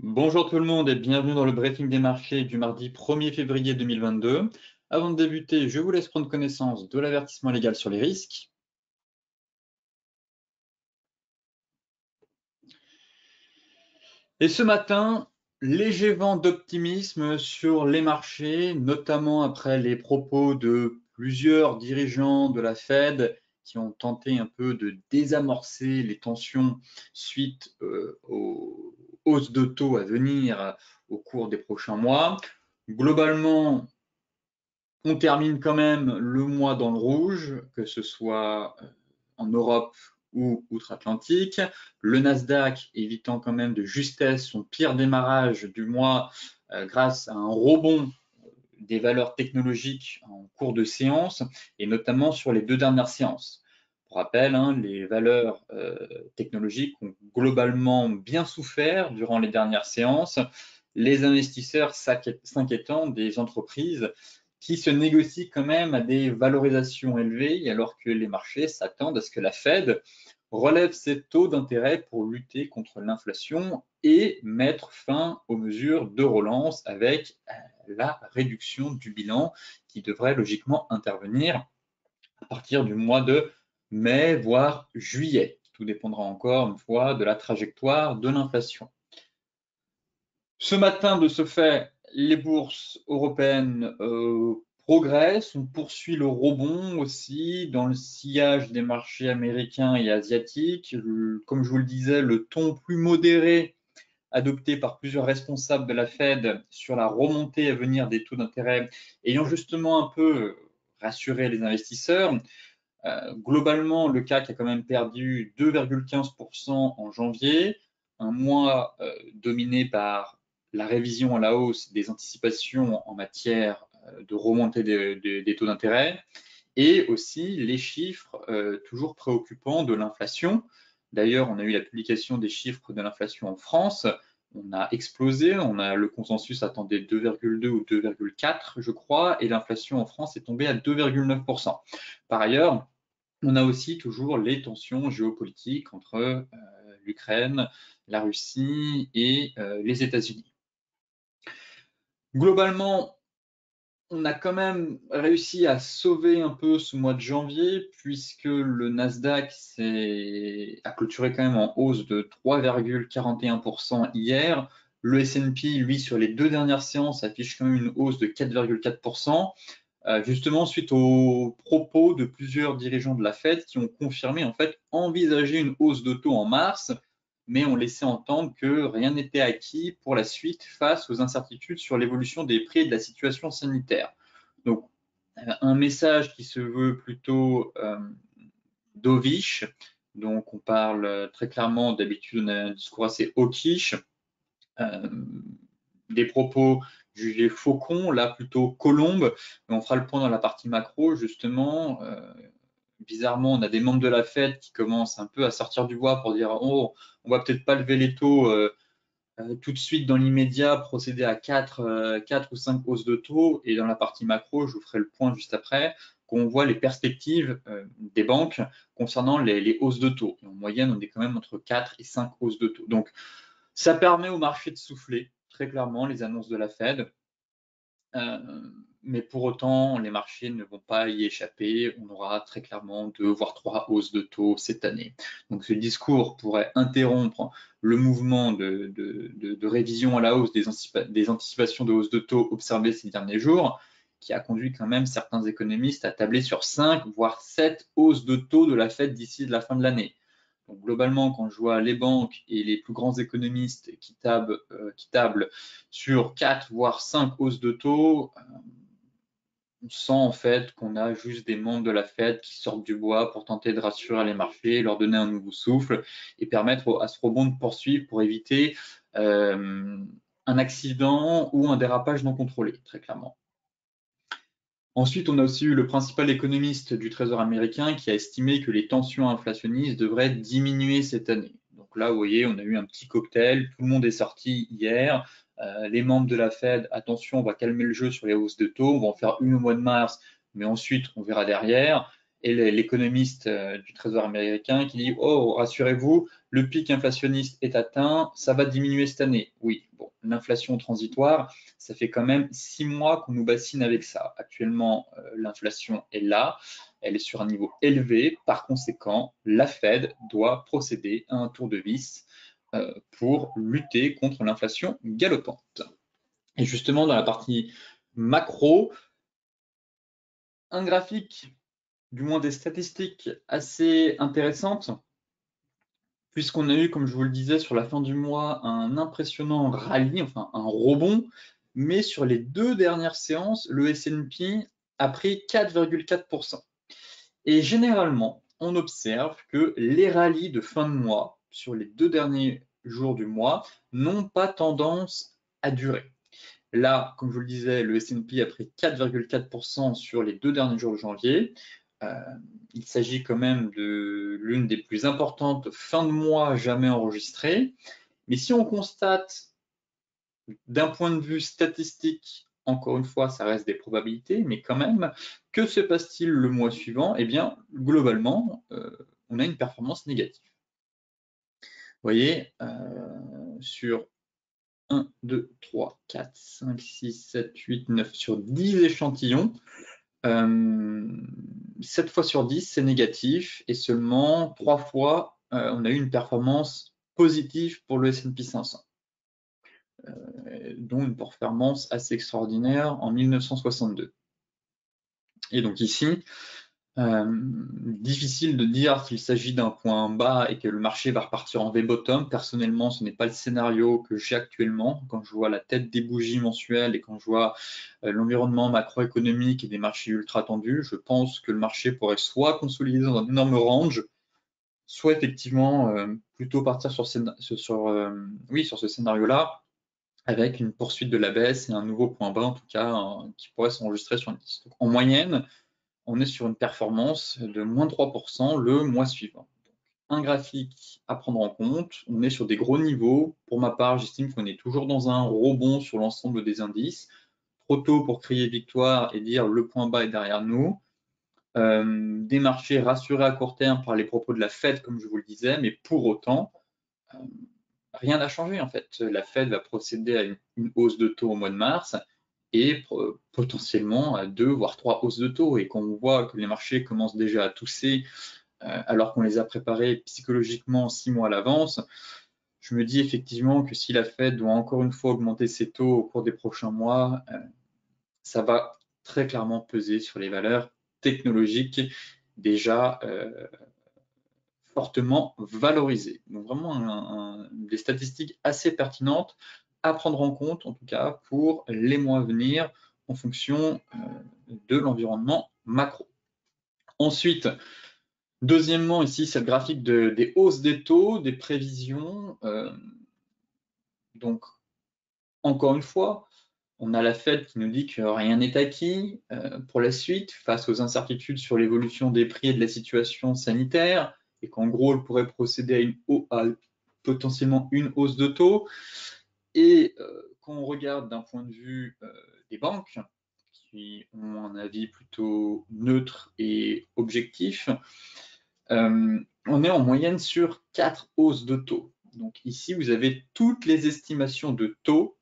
Bonjour tout le monde et bienvenue dans le briefing des marchés du mardi 1er février 2022. Avant de débuter, je vous laisse prendre connaissance de l'avertissement légal sur les risques. Et ce matin, léger vent d'optimisme sur les marchés, notamment après les propos de plusieurs dirigeants de la Fed qui ont tenté un peu de désamorcer les tensions suite aux hausses de taux à venir au cours des prochains mois. Globalement, on termine quand même le mois dans le rouge, que ce soit en Europe ou outre-Atlantique. Le Nasdaq évitant quand même de justesse son pire démarrage du mois grâce à un rebond des valeurs technologiques en cours de séance et notamment sur les deux dernières séances. Pour rappel, les valeurs technologiques ont globalement bien souffert durant les dernières séances, les investisseurs s'inquiétant des entreprises qui se négocient quand même à des valorisations élevées, alors que les marchés s'attendent à ce que la Fed relève ses taux d'intérêt pour lutter contre l'inflation et mettre fin aux mesures de relance avec la réduction du bilan qui devrait logiquement intervenir à partir du mois de mai, voire juillet. Tout dépendra encore une fois de la trajectoire de l'inflation. Ce matin, de ce fait, les bourses européennes progressent. On poursuit le rebond aussi dans le sillage des marchés américains et asiatiques. Comme je vous le disais, le ton plus modéré adopté par plusieurs responsables de la Fed sur la remontée à venir des taux d'intérêt, ayant justement un peu rassuré les investisseurs. Globalement, le CAC a quand même perdu 2,15% en janvier, un mois dominé par la révision à la hausse des anticipations en matière de remontée des taux d'intérêt et aussi les chiffres toujours préoccupants de l'inflation. D'ailleurs, on a eu la publication des chiffres de l'inflation en France. On a explosé, on a le consensus attendait 2,2 ou 2,4, je crois, et l'inflation en France est tombée à 2,9%. Par ailleurs, on a aussi toujours les tensions géopolitiques entre l'Ukraine, la Russie et les États-Unis. Globalement, on a quand même réussi à sauver un peu ce mois de janvier puisque le Nasdaq a clôturé quand même en hausse de 3,41% hier. Le S&P, lui, sur les deux dernières séances, affiche quand même une hausse de 4,4%, justement suite aux propos de plusieurs dirigeants de la Fed qui ont confirmé en fait envisager une hausse de taux en mars, mais ont laissé entendre que rien n'était acquis pour la suite face aux incertitudes sur l'évolution des prix et de la situation sanitaire. Donc, un message qui se veut plutôt dovish, donc on parle très clairement, d'habitude on a un discours assez hawkish, des propos jugés faucons, là plutôt colombes, mais on fera le point dans la partie macro justement. Bizarrement, on a des membres de la Fed qui commencent un peu à sortir du bois pour dire oh, on va peut-être pas lever les taux tout de suite dans l'immédiat, procéder à 4 ou 5 hausses de taux. Et dans la partie macro, je vous ferai le point juste après, qu'on voit les perspectives des banques concernant les hausses de taux. Et en moyenne, on est quand même entre 4 et 5 hausses de taux. Donc, ça permet au marché de souffler, très clairement, les annonces de la Fed. Mais pour autant, les marchés ne vont pas y échapper. On aura très clairement 2 voire 3 hausses de taux cette année. Donc ce discours pourrait interrompre le mouvement de révision à la hausse des anticipations de hausse de taux observées ces derniers jours, qui a conduit quand même certains économistes à tabler sur 5 voire 7 hausses de taux de la Fed d'ici la fin de l'année. Donc globalement, quand je vois les banques et les plus grands économistes qui tablent sur 4 voire 5 hausses de taux, on sent en fait qu'on a juste des membres de la Fed qui sortent du bois pour tenter de rassurer les marchés, leur donner un nouveau souffle et permettre à ce rebond de poursuivre pour éviter un accident ou un dérapage non contrôlé, très clairement. Ensuite, on a aussi eu le principal économiste du Trésor américain qui a estimé que les tensions inflationnistes devraient diminuer cette année. Donc là, vous voyez, on a eu un petit cocktail, tout le monde est sorti hier. Les membres de la Fed, attention, on va calmer le jeu sur les hausses de taux, on va en faire une au mois de mars, mais ensuite on verra derrière. Et l'économiste du Trésor américain qui dit oh, rassurez-vous, le pic inflationniste est atteint, ça va diminuer cette année. Oui, bon, l'inflation transitoire, ça fait quand même 6 mois qu'on nous bassine avec ça. Actuellement, l'inflation est là, elle est sur un niveau élevé. Par conséquent, la Fed doit procéder à un tour de vis pour lutter contre l'inflation galopante. Et justement, dans la partie macro, un graphique, du moins des statistiques assez intéressantes, puisqu'on a eu, comme je vous le disais, sur la fin du mois, un impressionnant rallye, enfin un rebond, mais sur les 2 dernières séances, le S&P a pris 4,4%. Et généralement, on observe que les rallyes de fin de mois, sur les 2 derniers jours du mois, n'ont pas tendance à durer. Là, comme je vous le disais, le S&P a pris 4,4% sur les 2 derniers jours de janvier. Il s'agit quand même de l'une des plus importantes fins de mois jamais enregistrées. Mais si on constate d'un point de vue statistique, encore une fois, ça reste des probabilités, mais quand même, que se passe-t-il le mois suivant? Eh bien, globalement, on a une performance négative. Vous voyez, sur 1, 2, 3, 4, 5, 6, 7, 8, 9 sur 10 échantillons, 7 fois sur 10, c'est négatif et seulement 3 fois, on a eu une performance positive pour le S&P 500, dont une performance assez extraordinaire en 1962. Et donc ici, difficile de dire qu'il s'agit d'un point bas et que le marché va repartir en V-bottom. Personnellement, ce n'est pas le scénario que j'ai actuellement. Quand je vois la tête des bougies mensuelles et quand je vois l'environnement macroéconomique et des marchés ultra tendus, je pense que le marché pourrait soit consolider dans un énorme range, soit effectivement plutôt partir sur ce scénario-là, avec une poursuite de la baisse et un nouveau point bas, en tout cas, qui pourrait s'enregistrer sur l'indice. Donc, en moyenne, on est sur une performance de moins 3% le mois suivant. Un graphique à prendre en compte, on est sur des gros niveaux. Pour ma part, j'estime qu'on est toujours dans un rebond sur l'ensemble des indices. Trop tôt pour crier victoire et dire le point bas est derrière nous. Des marchés rassurés à court terme par les propos de la Fed, comme je vous le disais, mais pour autant, rien n'a changé en fait. La Fed va procéder à une hausse de taux au mois de mars et potentiellement à 2 voire 3 hausses de taux. Et quand on voit que les marchés commencent déjà à tousser alors qu'on les a préparés psychologiquement 6 mois à l'avance, je me dis effectivement que si la Fed doit encore une fois augmenter ses taux au cours des prochains mois, ça va très clairement peser sur les valeurs technologiques déjà fortement valorisées. Donc vraiment des statistiques assez pertinentes à prendre en compte, en tout cas pour les mois à venir, en fonction de l'environnement macro. Ensuite, deuxièmement, ici, c'est le graphique des hausses des taux, des prévisions. Donc, encore une fois, on a la Fed qui nous dit que rien n'est acquis pour la suite face aux incertitudes sur l'évolution des prix et de la situation sanitaire, et qu'en gros, elle pourrait procéder à potentiellement une hausse de taux. Et quand on regarde d'un point de vue des banques, qui ont un avis plutôt neutre et objectif, on est en moyenne sur 4 hausses de taux. Donc ici, vous avez toutes les estimations de taux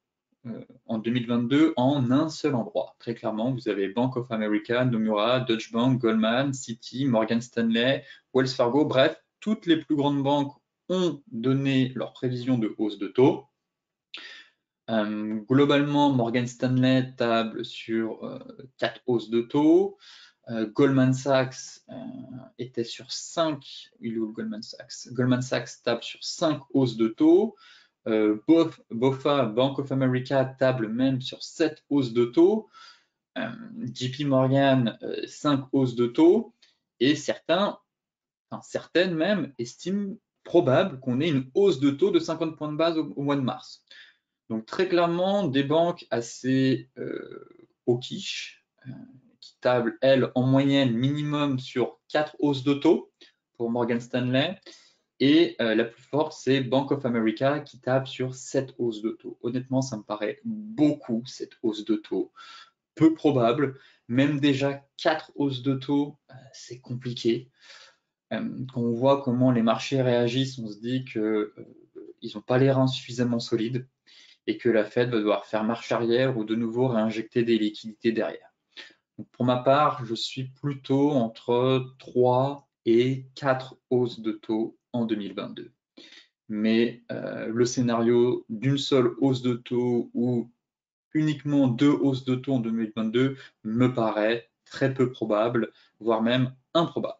en 2022 en un seul endroit. Très clairement, vous avez Bank of America, Nomura, Deutsche Bank, Goldman, Citi, Morgan Stanley, Wells Fargo, bref, toutes les plus grandes banques ont donné leurs prévisions de hausse de taux. Globalement, Morgan Stanley table sur 4 hausses de taux. Goldman Sachs était sur 5, Goldman Sachs? Goldman Sachs table sur 5 hausses de taux. BOFA, Bank of America, table même sur 7 hausses de taux. JP Morgan, 5 hausses de taux. Et certaines même, estiment probable qu'on ait une hausse de taux de 50 points de base au mois de mars. Donc très clairement, des banques assez au quiche, qui tablent, elles, en moyenne minimum sur 4 hausses de taux pour Morgan Stanley. Et la plus forte, c'est Bank of America qui table sur 7 hausses de taux. Honnêtement, ça me paraît beaucoup, cette hausse de taux. Peu probable. Même déjà 4 hausses de taux, c'est compliqué. Quand on voit comment les marchés réagissent, on se dit qu'ils n'ont pas les reins suffisamment solides et que la Fed va devoir faire marche arrière ou de nouveau réinjecter des liquidités derrière. Donc pour ma part, je suis plutôt entre 3 et 4 hausses de taux en 2022. Mais le scénario d'une seule hausse de taux ou uniquement 2 hausses de taux en 2022 me paraît très peu probable, voire même improbable.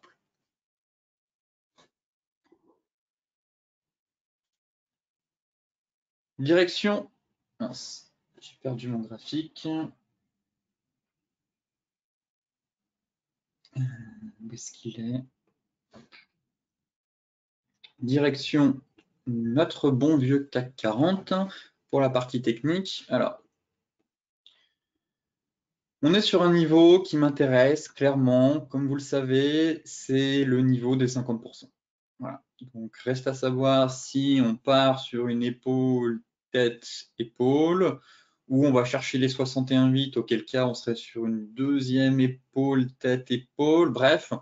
Direction, mince, j'ai perdu mon graphique. Où est-ce qu'il est? Direction notre bon vieux CAC 40 pour la partie technique. Alors, on est sur un niveau qui m'intéresse clairement. Comme vous le savez, c'est le niveau des 50%. Voilà. Donc, reste à savoir si on part sur une épaule, tête, épaule, ou on va chercher les 61,8, auquel cas on serait sur une deuxième épaule, tête, épaule. Bref,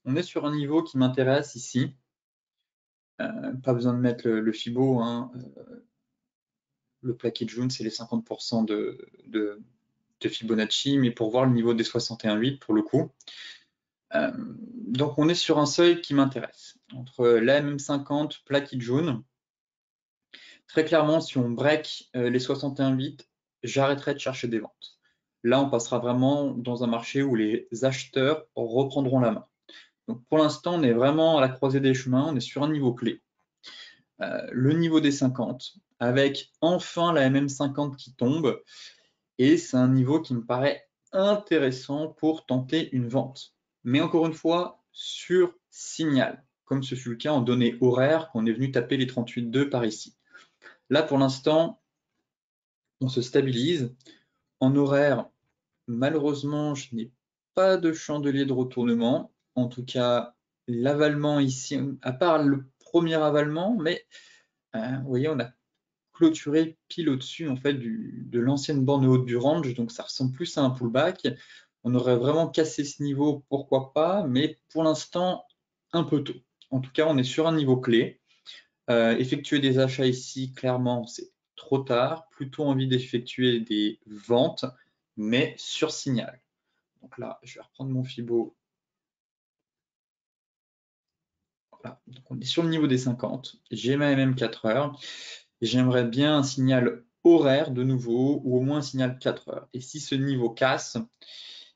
on est sur un niveau qui m'intéresse ici. Pas besoin de mettre le Fibo, hein. Le plaqué de jaune, c'est les 50% de Fibonacci, mais pour voir le niveau des 61,8 pour le coup. Donc on est sur un seuil qui m'intéresse. Entre la MM50, plaqué de jaune, très clairement, si on break les 61,8, j'arrêterai de chercher des ventes. Là, on passera vraiment dans un marché où les acheteurs reprendront la main. Donc pour l'instant, on est vraiment à la croisée des chemins, on est sur un niveau clé. Le niveau des 50, avec enfin la MM50 qui tombe, et c'est un niveau qui me paraît intéressant pour tenter une vente. Mais encore une fois, sur signal, comme ce fut le cas en données horaires quand on est venu taper les 38,2 par ici. Là, pour l'instant, on se stabilise. En horaire, malheureusement, je n'ai pas de chandelier de retournement. En tout cas, l'avalement ici, à part le premier avalement, mais vous voyez, on a clôturé pile au-dessus en fait de l'ancienne borne haute du range, donc ça ressemble plus à un pullback. On aurait vraiment cassé ce niveau, pourquoi pas, mais pour l'instant, un peu tôt. En tout cas, on est sur un niveau clé. Effectuer des achats ici, clairement, c'est trop tard. Plutôt envie d'effectuer des ventes, mais sur signal. Donc là, je vais reprendre mon Fibo. Voilà. Donc on est sur le niveau des 50. J'ai ma MM 4 heures. J'aimerais bien un signal horaire de nouveau, ou au moins un signal 4 heures. Et si ce niveau casse,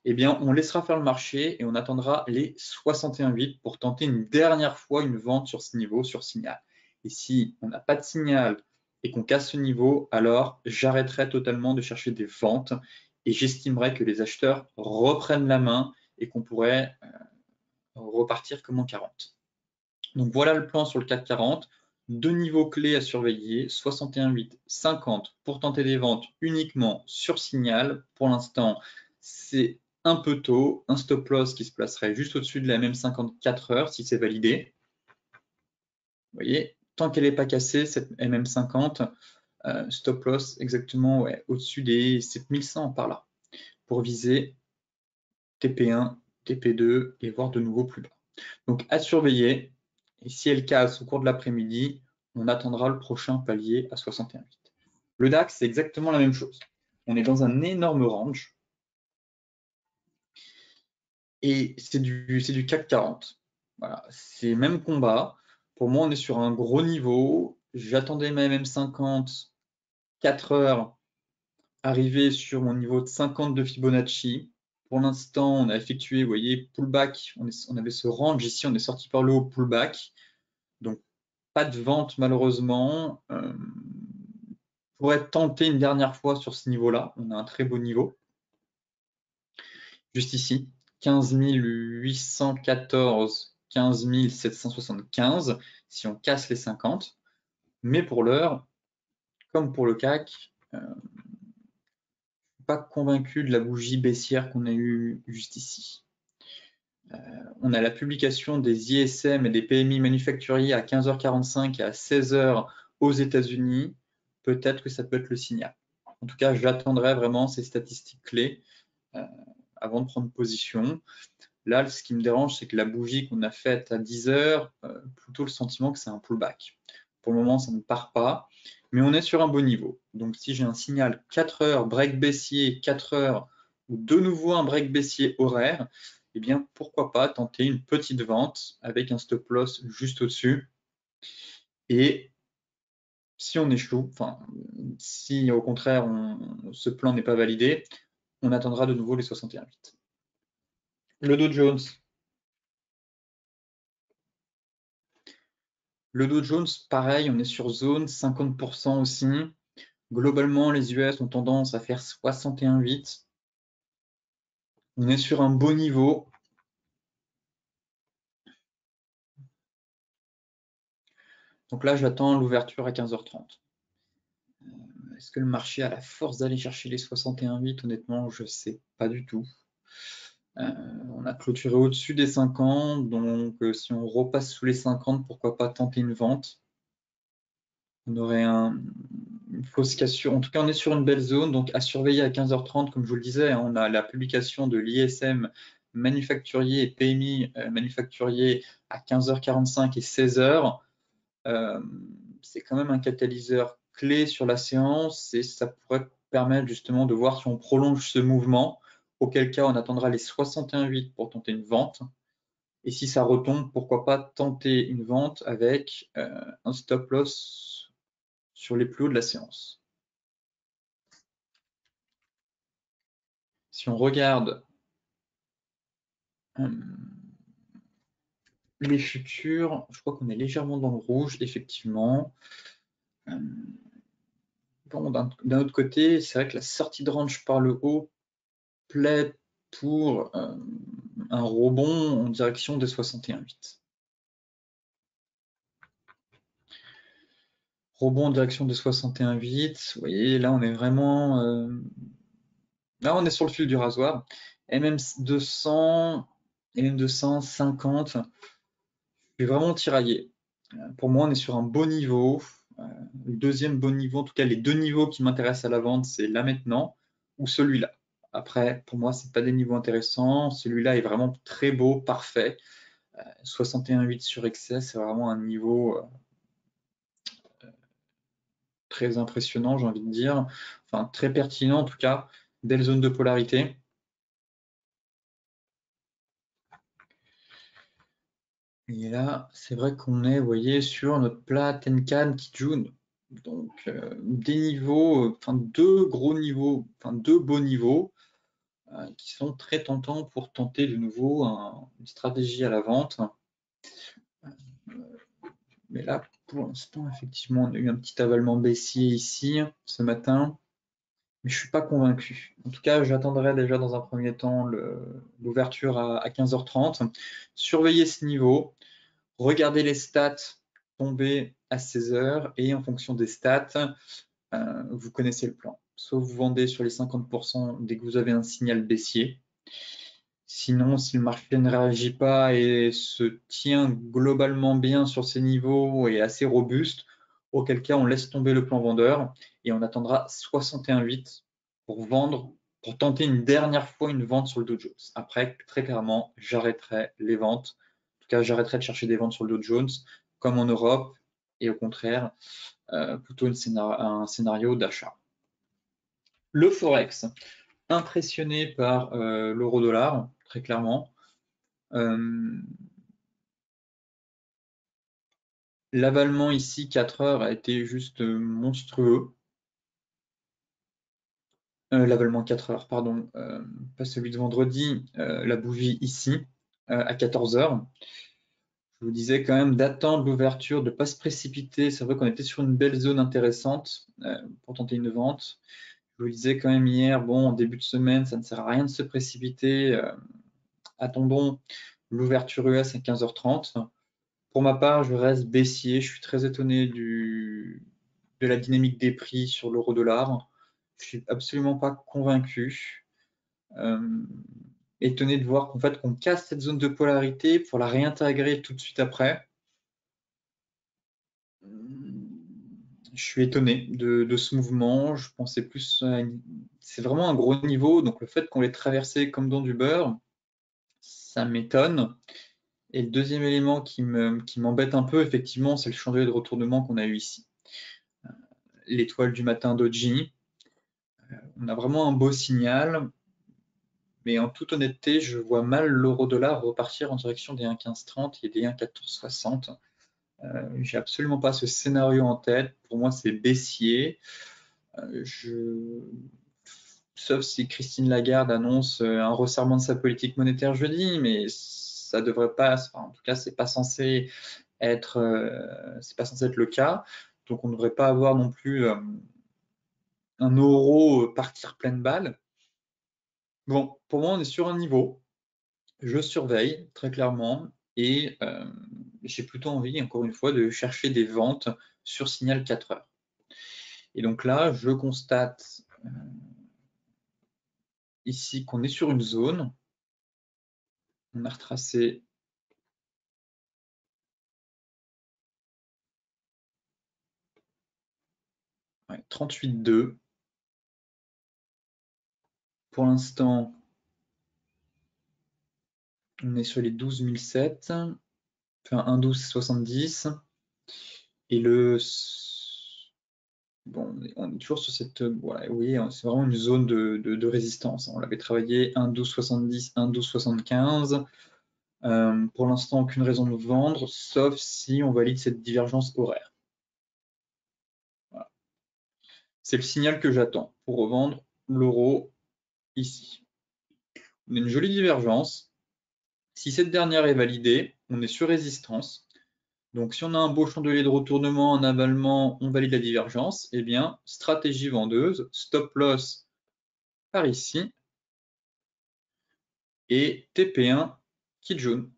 eh bien, on laissera faire le marché et on attendra les 61,8 pour tenter une dernière fois une vente sur ce niveau, sur signal. Et si on n'a pas de signal et qu'on casse ce niveau, alors j'arrêterai totalement de chercher des ventes et j'estimerai que les acheteurs reprennent la main et qu'on pourrait repartir comme en 40. Donc voilà le plan sur le CAC 40. Deux niveaux clés à surveiller, 61,8, 50 pour tenter des ventes uniquement sur signal. Pour l'instant, c'est un peu tôt. Un stop loss qui se placerait juste au-dessus de la même 54 heures si c'est validé. Vous voyez, tant qu'elle n'est pas cassée, cette MM50, stop loss exactement au-dessus des 7100 par là, pour viser TP1, TP2 et voir de nouveau plus bas. Donc à surveiller. Et si elle casse au cours de l'après-midi, on attendra le prochain palier à 61,8. Le DAX, c'est exactement la même chose. On est dans un énorme range. Et c'est du CAC 40. Voilà, c'est le même combat. Pour moi, on est sur un gros niveau. J'attendais ma MM50 4 heures arriver sur mon niveau de 50 de Fibonacci. Pour l'instant, on a effectué, vous voyez, pullback. On avait ce range ici, on est sorti par le haut pullback. Donc, pas de vente malheureusement. On pourrait tenter une dernière fois sur ce niveau-là. On a un très beau niveau. Juste ici, 15 814, 15 775, si on casse les 50. Mais pour l'heure, comme pour le CAC, je ne suis pas convaincu de la bougie baissière qu'on a eue juste ici. On a la publication des ISM et des PMI manufacturiers à 15h45 et à 16h aux États-Unis. Peut-être que ça peut être le signal. En tout cas, j'attendrai vraiment ces statistiques clés avant de prendre position. Là, ce qui me dérange, c'est que la bougie qu'on a faite à 10 heures, plutôt le sentiment que c'est un pullback. Pour le moment, ça ne part pas, mais on est sur un bon niveau. Donc, si j'ai un signal 4 heures, break baissier, 4 heures, ou de nouveau un break baissier horaire, eh bien, pourquoi pas tenter une petite vente avec un stop loss juste au-dessus. Et si on échoue, enfin, si au contraire ce plan n'est pas validé, on attendra de nouveau les 61,8. Le Dow Jones. Le Dow Jones, pareil, on est sur zone 50% aussi. Globalement, les US ont tendance à faire 61,8. On est sur un beau niveau. Donc là, j'attends l'ouverture à 15h30. Est-ce que le marché a la force d'aller chercher les 61,8? Honnêtement, je ne sais pas du tout. On a clôturé au-dessus des 50, donc si on repasse sous les 50, pourquoi pas tenter une vente? On aurait une fausse cassure. En tout cas, on est sur une belle zone, donc à surveiller à 15h30, comme je vous le disais, on a la publication de l'ISM manufacturier et PMI manufacturier à 15h45 et 16h. C'est quand même un catalyseur clé sur la séance et ça pourrait permettre justement de voir si on prolonge ce mouvement, auquel cas on attendra les 61,8 pour tenter une vente. Et si ça retombe, pourquoi pas tenter une vente avec un stop loss sur les plus hauts de la séance. Si on regarde les futurs, je crois qu'on est légèrement dans le rouge, effectivement. Bon, d'un autre côté, c'est vrai que la sortie de range par le haut plaide pour un rebond en direction des 61,8. Rebond en direction des 61,8. Vous voyez, là on est vraiment là on est sur le fil du rasoir. MM200 et MM250, je suis vraiment tiraillé. Pour moi, on est sur un beau niveau. Le deuxième beau niveau, en tout cas les deux niveaux qui m'intéressent à la vente, c'est là maintenant ou celui-là. Après, pour moi, c'est pas des niveaux intéressants. Celui-là est vraiment très beau, parfait. 61,8 sur XS, c'est vraiment un niveau très impressionnant, j'ai envie de dire. Enfin, très pertinent en tout cas. Belle zone de polarité. Et là, c'est vrai qu'on est, vous voyez, sur notre plat Tenkan Kijun. Donc, des niveaux, enfin deux gros niveaux, enfin deux beaux niveaux qui sont très tentants pour tenter de nouveau une stratégie à la vente. Mais là, pour l'instant, effectivement, on a eu un petit avalement baissier ici ce matin, mais je ne suis pas convaincu. En tout cas, j'attendrai déjà dans un premier temps l'ouverture à 15h30. Surveiller ce niveau, regarder les stats tomber à 16h et en fonction des stats, vous connaissez le plan. Soit vous vendez sur les 50% dès que vous avez un signal baissier. Sinon, si le marché ne réagit pas et se tient globalement bien sur ces niveaux et assez robuste, auquel cas on laisse tomber le plan vendeur et on attendra 61,8 pour vendre, pour tenter une dernière fois une vente sur le Dow Jones. Après, très clairement, j'arrêterai les ventes. En tout cas, j'arrêterai de chercher des ventes sur le Dow Jones, comme en Europe, et au contraire, plutôt un scénario d'achat. Le Forex, impressionné par l'euro-dollar, très clairement. L'avalement ici, 4 heures, a été juste monstrueux. L'avalement 4 heures, pardon, pas celui de vendredi, la bougie ici, à 14 heures. Je vous disais quand même d'attendre l'ouverture, de ne pas se précipiter. C'est vrai qu'on était sur une belle zone intéressante pour tenter une vente. Je vous disais quand même hier, bon, en début de semaine, ça ne sert à rien de se précipiter. Attendons l'ouverture US à 15h30. Pour ma part, je reste baissier. Je suis très étonné de la dynamique des prix sur l'euro-dollar. Je suis absolument pas convaincu. Étonné de voir qu'en fait qu'on casse cette zone de polarité pour la réintégrer tout de suite après. Je suis étonné de ce mouvement. Je pensais plus c'est vraiment un gros niveau. Donc le fait qu'on l'ait traversé comme dans du beurre, ça m'étonne. Et le deuxième élément qui m'embête un peu, effectivement, c'est le chandelier de retournement qu'on a eu ici. L'étoile du matin Doji. On a vraiment un beau signal, mais en toute honnêteté, je vois mal l'euro-dollar repartir en direction des 1,1530 et des 1,1460. J'ai absolument pas ce scénario en tête. Pour moi, c'est baissier. Sauf si Christine Lagarde annonce un resserrement de sa politique monétaire jeudi, mais ça devrait pas, enfin, en tout cas, c'est pas censé être le cas. Donc, on ne devrait pas avoir non plus un euro partir pleine balle. Bon, pour moi, on est sur un niveau. Je surveille très clairement et j'ai plutôt envie, encore une fois, de chercher des ventes sur signal 4 heures. Et donc là, je constate ici qu'on est sur une zone. On a retracé ouais, 38,2. Pour l'instant, on est sur les 12 007, enfin 1,1270. Et bon, on est toujours sur cette, voilà, oui, c'est vraiment une zone de résistance. On l'avait travaillé 1,1270, 1,1275. Pour l'instant, aucune raison de vendre, sauf si on valide cette divergence horaire. Voilà. C'est le signal que j'attends pour revendre l'euro ici. On a une jolie divergence. Si cette dernière est validée, on est sur résistance. Donc si on a un beau chandelier de retournement, un avalement, on valide la divergence. Eh bien, stratégie vendeuse, stop loss par ici et TP1 qui jaune.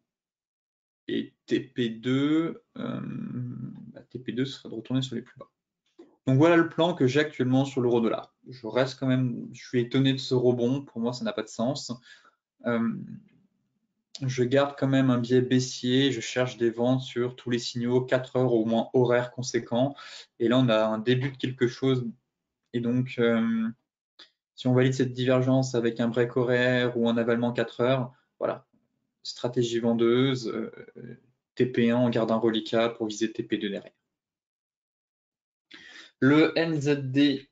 Et TP2, TP2 serait de retourner sur les plus bas. Donc voilà le plan que j'ai actuellement sur l'euro-dollar. Je reste quand même, je suis étonné de ce rebond. Pour moi, ça n'a pas de sens. Je garde quand même un biais baissier. Je cherche des ventes sur tous les signaux 4 heures au moins horaires conséquents. Et là, on a un début de quelque chose. Et donc, si on valide cette divergence avec un break horaire ou un avalement 4 heures, voilà, stratégie vendeuse, TP1, on garde un reliquat pour viser TP2 derrière. Le NZD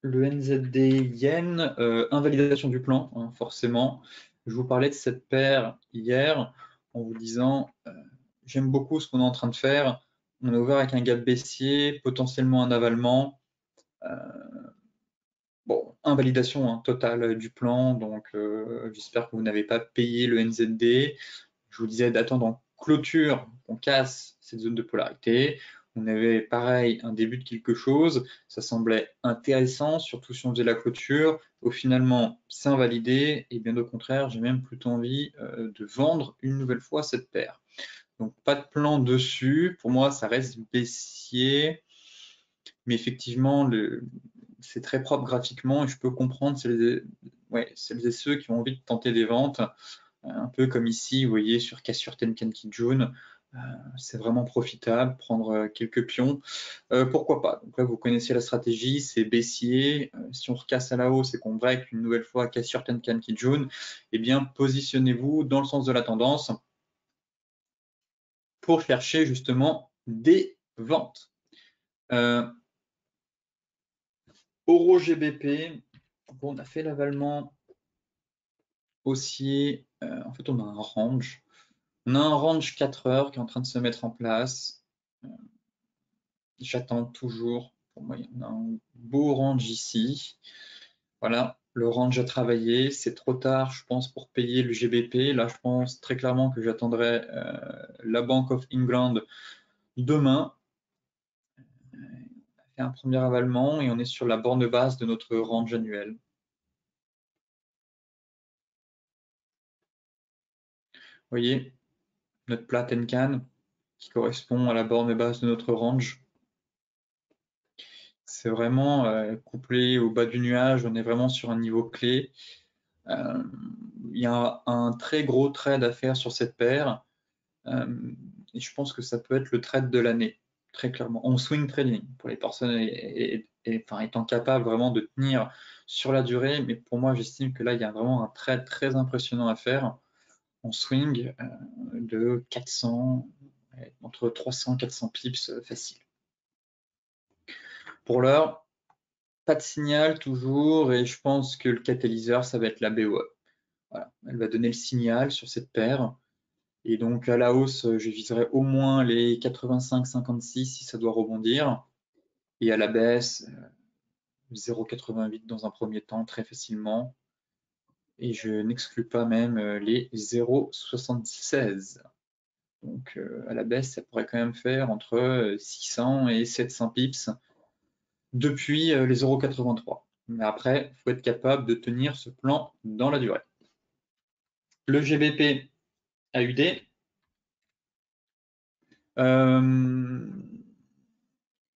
yen, invalidation du plan, hein, forcément. Je vous parlais de cette paire hier en vous disant j'aime beaucoup ce qu'on est en train de faire. On est ouvert avec un gap baissier, potentiellement un avalement. Bon, invalidation totale du plan, donc j'espère que vous n'avez pas payé le NZD. Je vous disais d'attendre en clôture qu'on casse cette zone de polarité. On avait pareil un début de quelque chose, ça semblait intéressant, surtout si on faisait la clôture. Au finalement, c'est invalidé, et bien au contraire, j'ai même plutôt envie de vendre une nouvelle fois cette paire. Donc pas de plan dessus, pour moi ça reste baissier, mais effectivement c'est très propre graphiquement et je peux comprendre celles et ceux qui ont envie de tenter des ventes. Un peu comme ici, vous voyez, sur Cassure Tenkan-Ki June, c'est vraiment profitable, prendre quelques pions. Pourquoi pas? Donc là, vous connaissez la stratégie, c'est baissier. Si on recasse à la hausse et qu'on break une nouvelle fois Cassure Tenkan-Ki June, eh bien, positionnez-vous dans le sens de la tendance pour chercher justement des ventes. Euro GBP, bon, on a fait l'avalement haussier. En fait, on a un range. On a un range 4 heures qui est en train de se mettre en place. J'attends toujours. Pour moi, il y a un beau range ici. Voilà, le range à travailler. C'est trop tard, je pense, pour payer le GBP. Là, je pense très clairement que j'attendrai la Bank of England demain. On a fait un premier avalement et on est sur la borne basse de notre range annuel. Vous voyez, notre plat Tenkan qui correspond à la borne basse de notre range. C'est vraiment couplé au bas du nuage, on est vraiment sur un niveau clé. Il y a un très gros trade à faire sur cette paire et je pense que ça peut être le trade de l'année. très clairement, en swing trading, pour les personnes enfin, étant capables vraiment de tenir sur la durée. Mais pour moi, j'estime que là, il y a vraiment un trade très impressionnant à faire en swing de 400, entre 300 et 400 pips facile. Pour l'heure, pas de signal toujours, et je pense que le catalyseur, ça va être la BOE. Voilà, elle va donner le signal sur cette paire. Et donc à la hausse, je viserai au moins les 85-56 si ça doit rebondir. Et à la baisse, 0,88 dans un premier temps, très facilement. Et je n'exclus pas même les 0,76. Donc à la baisse, ça pourrait quand même faire entre 600 et 700 pips depuis les 0,83. Mais après, il faut être capable de tenir ce plan dans la durée. Le GBP AUD.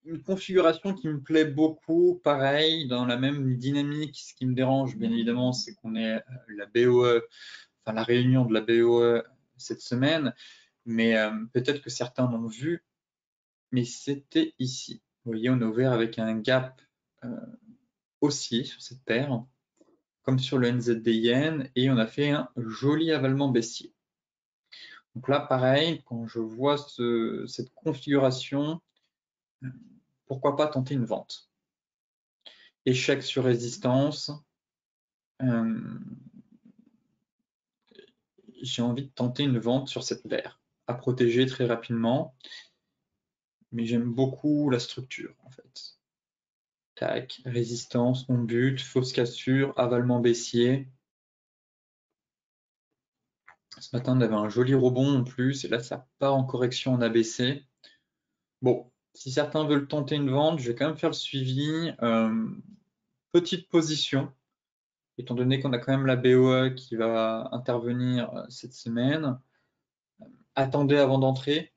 Une configuration qui me plaît beaucoup, pareil, dans la même dynamique. Ce qui me dérange, bien évidemment, c'est qu'on ait la BOE, enfin la réunion de la BOE cette semaine, mais peut-être que certains l'ont vu, mais c'était ici. Vous voyez, on est ouvert avec un gap haussier sur cette paire, comme sur le NZD-Yen, et on a fait un joli avalement baissier. Donc là, pareil, quand je vois cette configuration, pourquoi pas tenter une vente? Échec sur résistance. J'ai envie de tenter une vente sur cette paire, à protéger très rapidement, mais j'aime beaucoup la structure en fait. Tac, résistance, on bute, fausse cassure, avalement baissier. Ce matin, on avait un joli rebond en plus, et là, ça part en correction en ABC. Bon, si certains veulent tenter une vente, je vais quand même faire le suivi. Petite position, étant donné qu'on a quand même la BOE qui va intervenir cette semaine. Attendez avant d'entrer,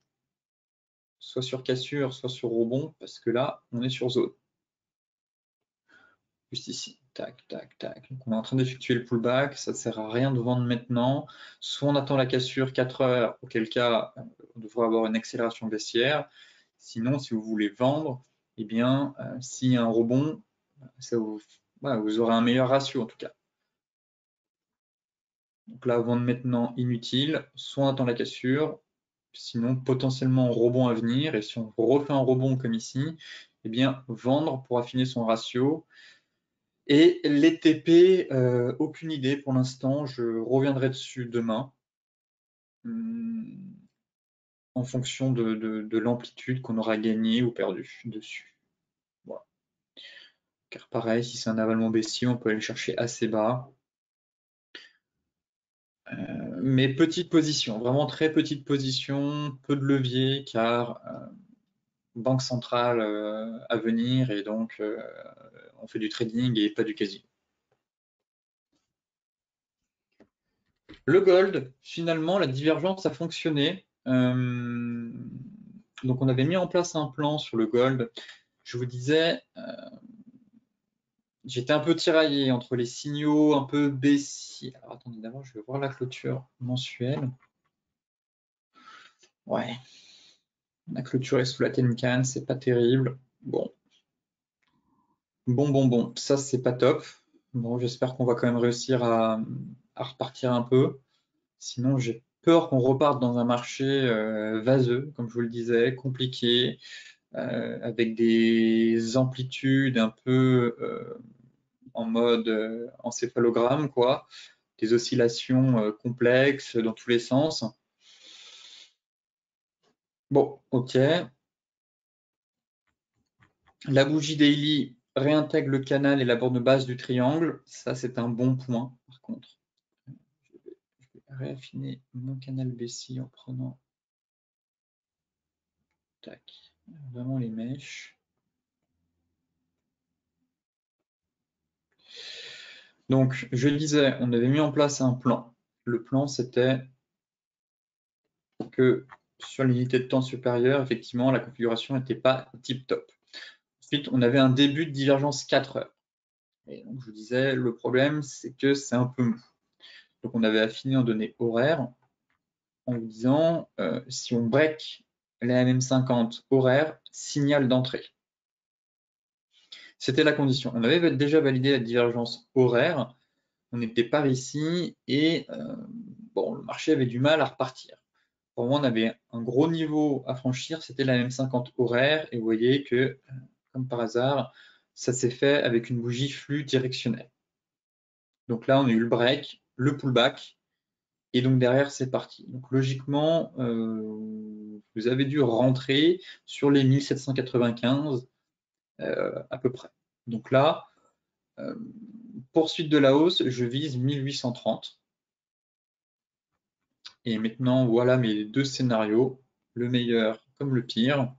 soit sur cassure, soit sur rebond, parce que là, on est sur zone. Juste ici, tac, tac, tac. Donc on est en train d'effectuer le pullback, ça ne sert à rien de vendre maintenant. Soit on attend la cassure 4 heures, auquel cas on devrait avoir une accélération baissière. Sinon, si vous voulez vendre, eh bien, s'il y a un rebond, ça vous aurez un meilleur ratio en tout cas. Donc là, vendre maintenant inutile, soit on attend la cassure, sinon potentiellement rebond à venir, et si on refait un rebond comme ici, eh bien vendre pour affiner son ratio. Et les TP, aucune idée pour l'instant, je reviendrai dessus demain, en fonction de l'amplitude qu'on aura gagné ou perdu dessus. Voilà. Car pareil, si c'est un avalement baissier, on peut aller chercher assez bas. Mais petite position, vraiment très petite position, peu de levier, car banque centrale à venir, et donc on fait du trading et pas du casino. Le gold, finalement, la divergence a fonctionné. Donc on avait mis en place un plan sur le gold. Je vous disais, j'étais un peu tiraillé entre les signaux un peu baissiers. Alors attendez, d'abord je vais voir la clôture mensuelle. Ouais, la clôture est sous la Tenkan, c'est pas terrible. Bon, ça c'est pas top. Bon, j'espère qu'on va quand même réussir à repartir un peu. Sinon, j'ai peur qu'on reparte dans un marché vaseux, comme je vous le disais, compliqué, avec des amplitudes un peu en mode encéphalogramme, quoi, des oscillations complexes dans tous les sens. Bon, ok. La bougie daily réintègre le canal et la borne basse du triangle. Ça, c'est un bon point, par contre. Je vais réaffiner mon canal baissier en prenant tac, vraiment les mèches. Donc, je disais, on avait mis en place un plan. Le plan, c'était que sur l'unité de temps supérieure, effectivement, la configuration n'était pas tip-top. Ensuite, on avait un début de divergence 4 heures. Et donc, je vous disais, le problème, c'est que c'est un peu mou. Donc, on avait affiné en données horaires en vous disant, si on break la MM50 horaire, signal d'entrée. C'était la condition. On avait déjà validé la divergence horaire, on était par ici et bon, le marché avait du mal à repartir. Pour moi, on avait un gros niveau à franchir, c'était la MM50 horaire et vous voyez que, comme par hasard, ça s'est fait avec une bougie flux directionnelle. Donc là, on a eu le break, le pullback, et donc derrière, c'est parti. Donc logiquement, vous avez dû rentrer sur les 1795 à peu près. Donc là, poursuite de la hausse, je vise 1830. Et maintenant, voilà mes deux scénarios, le meilleur comme le pire.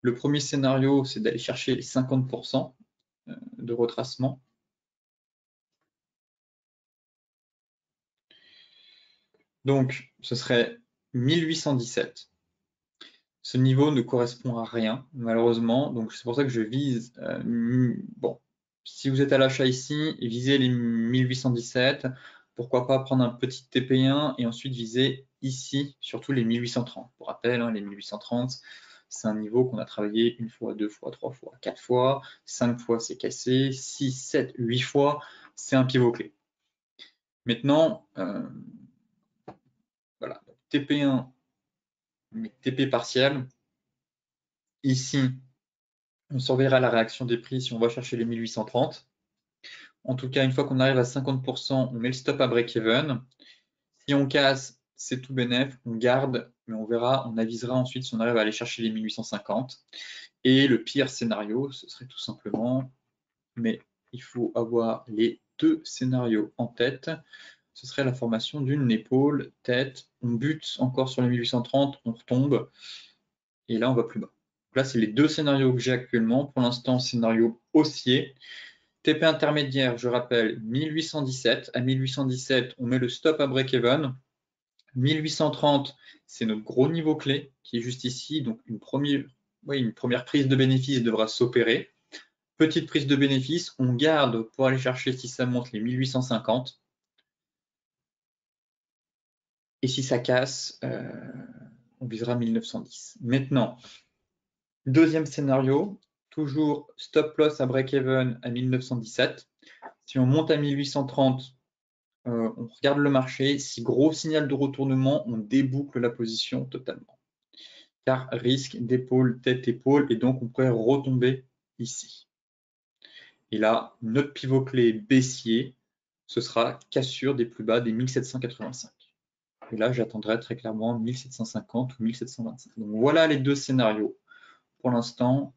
Le premier scénario, c'est d'aller chercher les 50% de retracement. Donc, ce serait 1817. Ce niveau ne correspond à rien, malheureusement. Donc, c'est pour ça que je vise. Bon, si vous êtes à l'achat ici, visez les 1817. Pourquoi pas prendre un petit TP1 et ensuite viser ici, surtout les 1830. Pour rappel, hein, les 1830, c'est un niveau qu'on a travaillé une fois, deux fois, trois fois, quatre fois, 5 fois, c'est cassé, 6, 7, 8 fois, c'est un pivot clé. Maintenant, voilà, TP1, mais TP partiel. Ici, on surveillera la réaction des prix si on va chercher les 1830. En tout cas, une fois qu'on arrive à 50%, on met le stop à break-even. Si on casse, c'est tout bénef, on garde, mais on verra, on avisera ensuite si on arrive à aller chercher les 1850. Et le pire scénario, ce serait tout simplement, mais il faut avoir les deux scénarios en tête, ce serait la formation d'une épaule, tête, on bute encore sur les 1830, on retombe, et là on va plus bas. Donc là, c'est les deux scénarios que j'ai actuellement. Pour l'instant, scénario haussier. TP intermédiaire, je rappelle, 1817. À 1817, on met le stop à break-even. 1830, c'est notre gros niveau clé qui est juste ici. Donc une première prise de bénéfice devra s'opérer. Petite prise de bénéfice, on garde pour aller chercher si ça monte les 1850. Et si ça casse, on visera 1910. Maintenant, deuxième scénario, toujours stop loss à break-even à 1917. Si on monte à 1830, on regarde le marché. Si gros signal de retournement, on déboucle la position totalement. Car risque d'épaule, tête, épaule, et donc on pourrait retomber ici. Et là, notre pivot clé baissier, ce sera cassure des plus bas des 1785. Et là, j'attendrai très clairement 1750 ou 1725. Donc voilà les deux scénarios. Pour l'instant,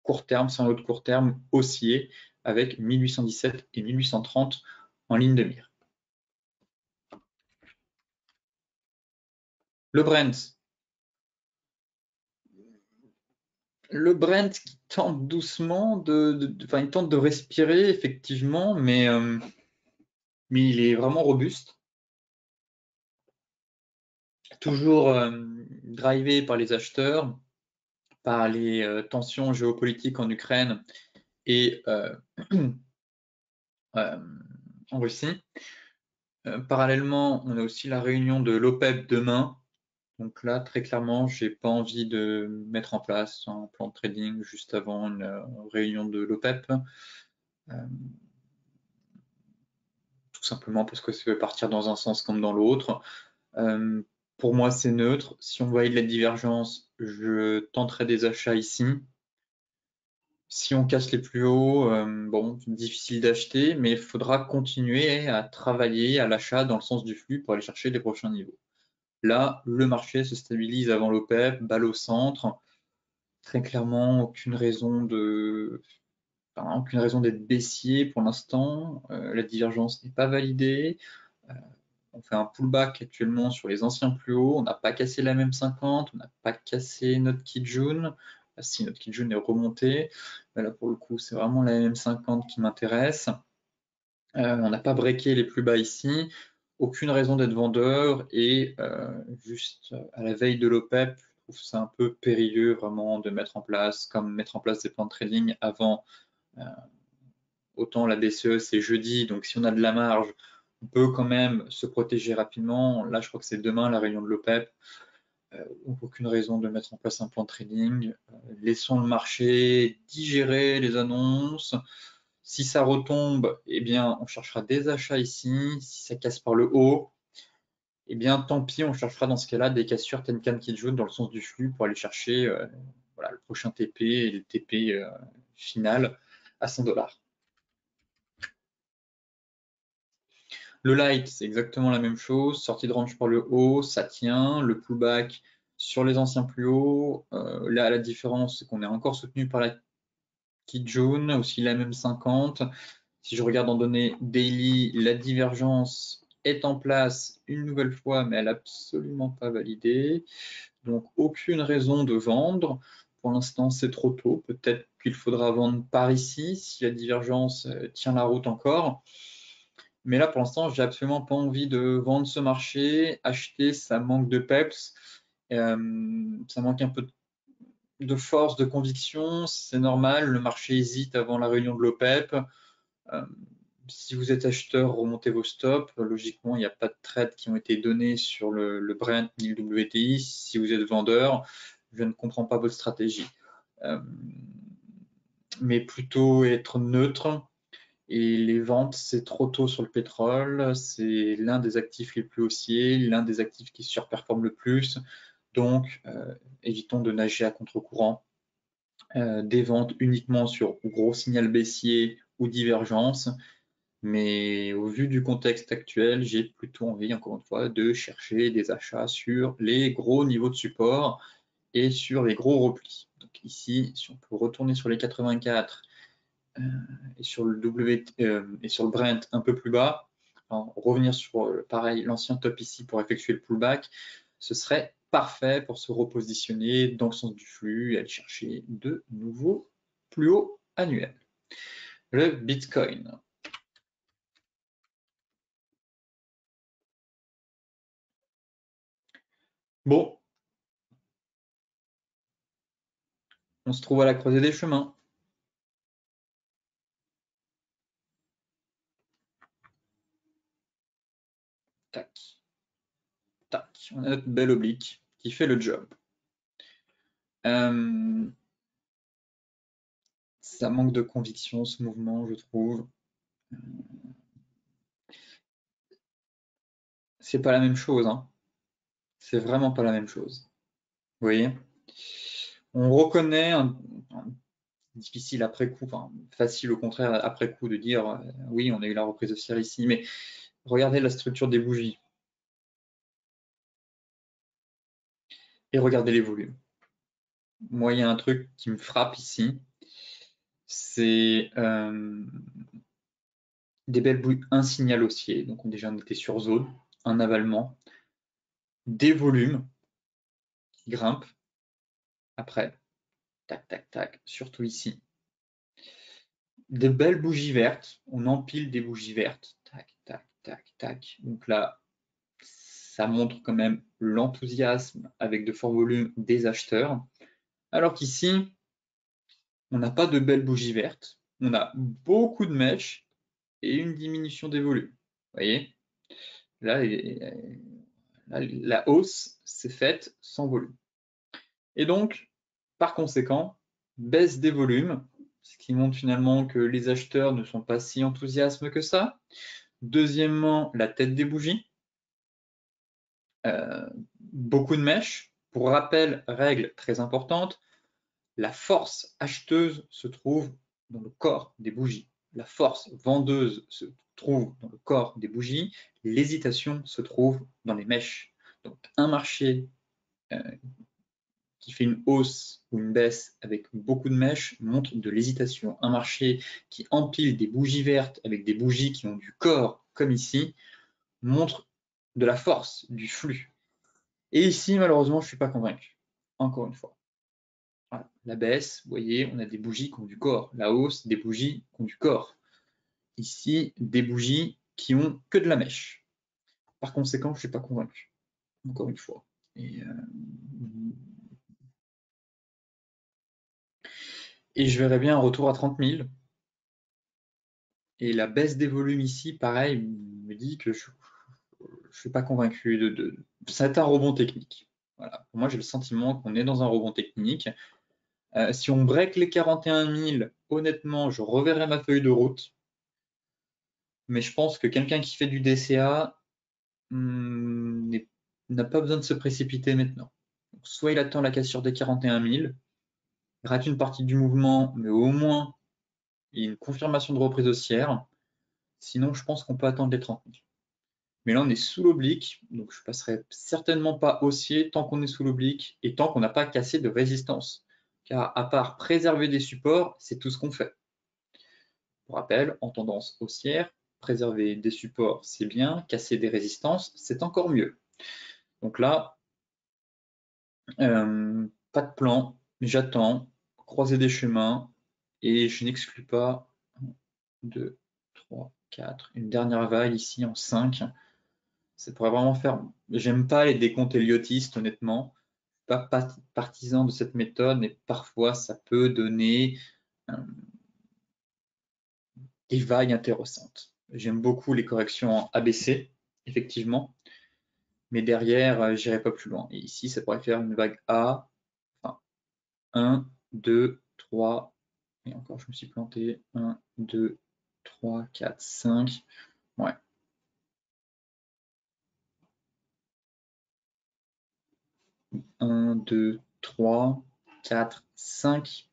court terme, sans l'autre court terme, haussier, avec 1817 et 1830 en ligne de mire. Le Brent. Le Brent qui tente doucement il tente de respirer effectivement, mais il est vraiment robuste. Toujours drivé par les acheteurs, par les tensions géopolitiques en Ukraine et en Russie. Parallèlement, on a aussi la réunion de l'OPEP demain. Donc là, très clairement, j'ai pas envie de mettre en place un plan de trading juste avant une réunion de l'OPEP. Tout simplement parce que ça peut partir dans un sens comme dans l'autre. Pour moi, c'est neutre. Si on voit de la divergence, je tenterai des achats ici. Si on casse les plus hauts, bon, difficile d'acheter, mais il faudra continuer à travailler à l'achat dans le sens du flux pour aller chercher les prochains niveaux. Là, le marché se stabilise avant l'OPEP, balle au centre. Très clairement, aucune raison d'être baissier pour l'instant. La divergence n'est pas validée. On fait un pullback actuellement sur les anciens plus hauts. On n'a pas cassé la même 50, on n'a pas cassé notre Kijun. Si notre Kijun est remonté, là pour le coup, c'est vraiment la même 50 qui m'intéresse. On n'a pas breaké les plus bas ici. Aucune raison d'être vendeur et juste à la veille de l'OPEP, je trouve ça un peu périlleux vraiment de mettre en place des plans de trading avant. Autant la BCE c'est jeudi, donc si on a de la marge, on peut quand même se protéger rapidement. Là, je crois que c'est demain la réunion de l'OPEP. Donc aucune raison de mettre en place un plan de trading. Laissons le marché digérer les annonces. Si ça retombe, eh bien, on cherchera des achats ici. Si ça casse par le haut, eh bien, tant pis, on cherchera dans ce cas-là des cassures Tenkan Kijun dans le sens du flux pour aller chercher voilà, le prochain TP et le TP final à 100 $. Le light, c'est exactement la même chose. Sortie de range par le haut, ça tient. Le pullback sur les anciens plus hauts. Là, la différence, c'est qu'on est encore soutenu par la Kijun, aussi la même 50. Si je regarde en données daily, la divergence est en place une nouvelle fois, mais elle n'a absolument pas validé. Donc, aucune raison de vendre. Pour l'instant, c'est trop tôt. Peut-être qu'il faudra vendre par ici si la divergence tient la route encore. Mais là, pour l'instant, j'ai absolument pas envie de vendre ce marché. Acheter, ça manque de peps. Ça manque un peu de force, de conviction. C'est normal. Le marché hésite avant la réunion de l'OPEP. Si vous êtes acheteur, remontez vos stops. Logiquement, il n'y a pas de trades qui ont été donnés sur le Brent ni le WTI. Si vous êtes vendeur, je ne comprends pas votre stratégie. Mais plutôt être neutre. Et les ventes, c'est trop tôt sur le pétrole. C'est l'un des actifs les plus haussiers, l'un des actifs qui surperforme le plus. Donc, évitons de nager à contre-courant. Des ventes uniquement sur gros signal baissier ou divergence. Mais au vu du contexte actuel, j'ai plutôt envie, encore une fois, de chercher des achats sur les gros niveaux de support et sur les gros replis. Donc ici, si on peut retourner sur les 84 et sur le et sur le Brent un peu plus bas, revenir sur pareil l'ancien top ici pour effectuer le pullback, ce serait parfait pour se repositionner dans le sens du flux et aller chercher de nouveaux plus hauts annuels. Le Bitcoin. Bon, on se trouve à la croisée des chemins. Tac, tac, on a notre belle oblique qui fait le job. Ça manque de conviction ce mouvement, je trouve. C'est pas la même chose, hein. C'est vraiment pas la même chose. Vous voyez? On reconnaît difficile après coup, enfin facile au contraire après coup de dire oui, on a eu la reprise haussière ici, mais regardez la structure des bougies et regardez les volumes. Moi, il y a un truc qui me frappe ici, c'est des belles bouilles, un signal haussier, donc déjà on était sur zone, un avalement, des volumes qui grimpent après, tac, tac, tac, surtout ici. Des belles bougies vertes, on empile des bougies vertes, tac, tac, tac, tac. Donc là, ça montre quand même l'enthousiasme avec de forts volumes des acheteurs. Alors qu'ici, on n'a pas de belles bougies vertes, on a beaucoup de mèches et une diminution des volumes. Vous voyez, là, la hausse s'est faite sans volume. Et donc, par conséquent, baisse des volumes, ce qui montre finalement que les acheteurs ne sont pas si enthousiastes que ça. Deuxièmement, la tête des bougies. Beaucoup de mèches. Pour rappel, règle très importante, la force acheteuse se trouve dans le corps des bougies. La force vendeuse se trouve dans le corps des bougies. L'hésitation se trouve dans les mèches. Donc un marché qui fait une hausse ou une baisse avec beaucoup de mèches montre de l'hésitation. Un marché qui empile des bougies vertes avec des bougies qui ont du corps, comme ici, montre de la force, du flux. Et ici, malheureusement, je ne suis pas convaincu. Encore une fois. Voilà. La baisse, vous voyez, on a des bougies qui ont du corps. La hausse, des bougies qui ont du corps. Ici, des bougies qui ont que de la mèche. Par conséquent, je ne suis pas convaincu. Encore une fois. Et je verrais bien un retour à 30 000. Et la baisse des volumes ici, pareil, me dit que je ne suis pas convaincu. C'est un rebond technique. Voilà. Pour moi, j'ai le sentiment qu'on est dans un rebond technique. Si on break les 41 000, honnêtement, je reverrai ma feuille de route. Mais je pense que quelqu'un qui fait du DCA n'a pas besoin de se précipiter maintenant. Donc, soit il attend la cassure des 41 000, rate une partie du mouvement, mais au moins il y a une confirmation de reprise haussière. Sinon, je pense qu'on peut attendre les 30 000. Mais là, on est sous l'oblique, donc je passerai certainement pas haussier tant qu'on est sous l'oblique et tant qu'on n'a pas cassé de résistance. Car à part préserver des supports, c'est tout ce qu'on fait. Pour rappel, en tendance haussière, préserver des supports, c'est bien, casser des résistances, c'est encore mieux. Donc là, pas de plan, j'attends, croiser des chemins, et je n'exclus pas 1, 2, 3, 4, une dernière vague ici en 5. Ça pourrait vraiment faire. J'aime pas les décomptes héliotistes, honnêtement. Je suis pas partisan de cette méthode, mais parfois ça peut donner des vagues intéressantes. J'aime beaucoup les corrections en ABC, effectivement, mais derrière, j'irai pas plus loin. Et ici, ça pourrait faire une vague A, enfin 1, 2, 3, et encore, je me suis planté. 1, 2, 3, 4, 5. Ouais. Un, 2, 3, 4, 5.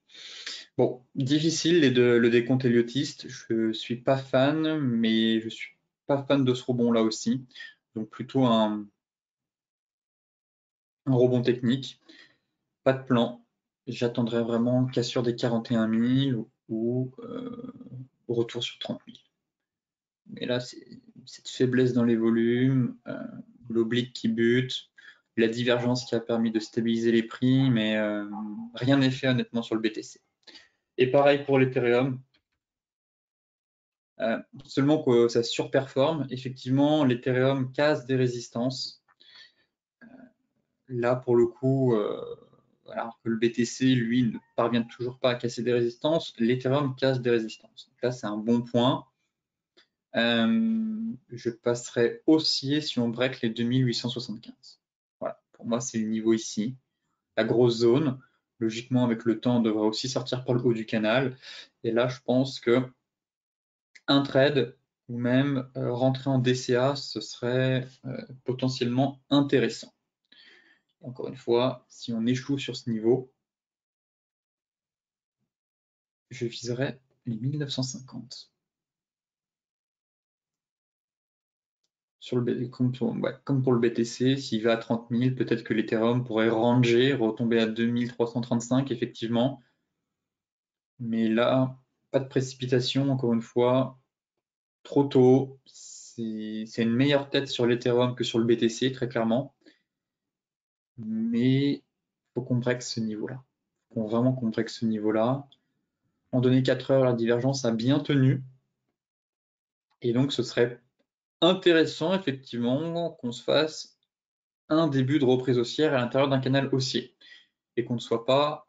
Bon, difficile le décompte héliotiste. Je suis pas fan, mais je suis pas fan de ce rebond là aussi. Donc plutôt un rebond technique. Pas de plan. J'attendrai vraiment cassure des 41 000 ou retour sur 30 000. Mais là, c'est cette faiblesse dans les volumes, l'oblique qui bute, la divergence qui a permis de stabiliser les prix, mais rien n'est fait honnêtement sur le BTC. Et pareil pour l'Ethereum, seulement que ça surperforme. Effectivement, l'Ethereum casse des résistances. Là, pour le coup, alors que le BTC, lui, ne parvient toujours pas à casser des résistances, l'Ethereum casse des résistances. Donc là, c'est un bon point. Je passerai haussier si on break les 2875. Voilà, pour moi, c'est le niveau ici. La grosse zone, logiquement, avec le temps, on devrait aussi sortir par le haut du canal. Et là, je pense que un trade ou même rentrer en DCA, ce serait potentiellement intéressant. Encore une fois, si on échoue sur ce niveau, je viserais les 1950. Comme pour le BTC, s'il va à 30 000, peut-être que l'Ethereum pourrait ranger, retomber à 2335, effectivement. Mais là, pas de précipitation, encore une fois, trop tôt. C'est une meilleure tête sur l'Ethereum que sur le BTC, très clairement. Mais il faut qu'on break ce niveau-là. Il faut vraiment qu'on break ce niveau-là. En donné 4 heures, la divergence a bien tenu. Et donc, ce serait intéressant, effectivement, qu'on se fasse un début de reprise haussière à l'intérieur d'un canal haussier. Et qu'on ne soit pas,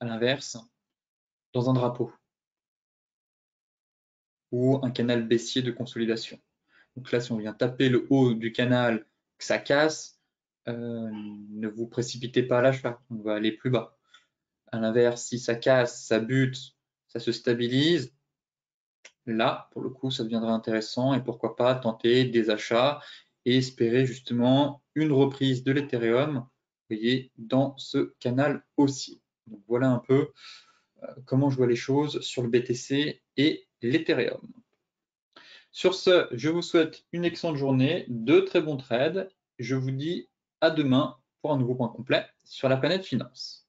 à l'inverse, dans un drapeau ou un canal baissier de consolidation. Donc là, si on vient taper le haut du canal, que ça casse, ne vous précipitez pas à l'achat, on va aller plus bas. À l'inverse, si ça casse, ça bute, ça se stabilise, là, pour le coup, ça deviendra intéressant et pourquoi pas tenter des achats et espérer justement une reprise de l'Ethereum, vous voyez, dans ce canal haussier. Donc voilà un peu comment je vois les choses sur le BTC et l'Ethereum. Sur ce, je vous souhaite une excellente journée, de très bons trades. Je vous dis à demain pour un nouveau point complet sur la planète finance.